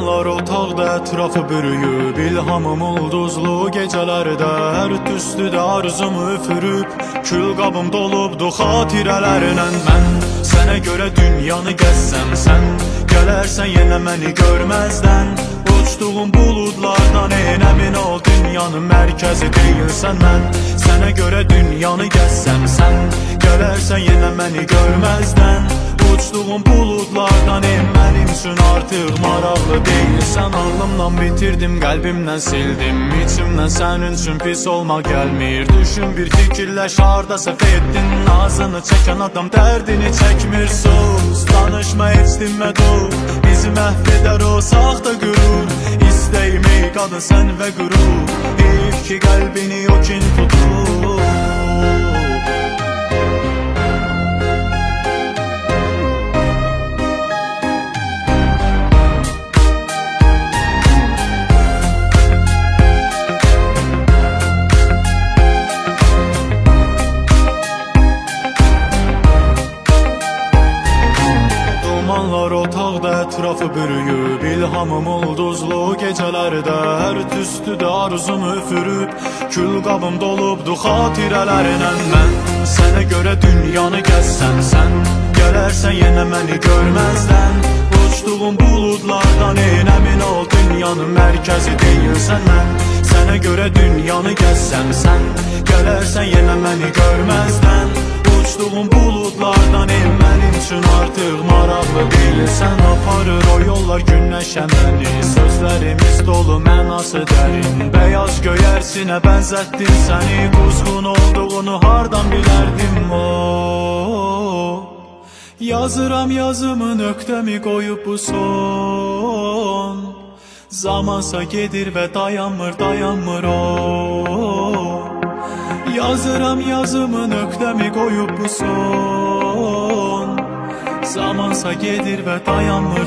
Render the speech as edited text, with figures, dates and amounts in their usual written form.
Dumanlar otaqda ətrafı bürüyüb, İlhamım ulduzlu gecələrdə, hər tüstüdə arzumu üfürüb, kül qabım dolubdu xatirələrlə. Mən sənə görə dünyanı gəzsəm, sən gələrsən yenə məni görməzdən. Uçduğum buludlardan əmin ol, dünyanın mərkəzi deyilsən mən. Sənə görə dünyanı gəzsəm, sən gələrsən yenə məni görməzdən. Uçduğum buludlardan mənim üçün artıq maraqlı deyilsən. Ağlımdan bitirdim, qəlbimdən sildim, içimdən sənin üçün pis olmaq gəlmir. Düşün bir fikirləş, harda səhv etdin, nazını çəkən adam dərdini çəkmir. Sus, danışma, heç dinmə, dur, bizi məhv edər o saxta qürur. İstəyim ey qadın sən və qürur, heyf ki qəlbini o kin tutur. Dumanlar otaqda ətrafı bürüyüb, İlhamım ulduzlu gecələrdə, hər tüstüdə arzumu üfürüb, kül qabım dolubdu xatirələrlə. Mən sənə görə dünyanı gəzsəm, sən gələrsən yenə məni görməzdən. Uçduğum buludlardan əmin ol, dünyanın mərkəzi deyilsən mən. Sənə görə dünyanı gəzsəm, sən gələrsən yenə məni görməzdən. Uçduğum buludlardan mənim üçün artıq maraqlı deyilsən. Aparır o yollar günləşə məni, sözlərimiz dolu mənası dərin. Bəyaz göyərsinə bənzətdim səni, quzğun olduğunu hardan bilərdim o. Yazıram yazımı, nöqtəmi qoyub bu son. Zamansa gedir və dayanmır o. Yazıram yazımı, nöqtəmi qoyub bu son. Zamansa gedir və dayanmır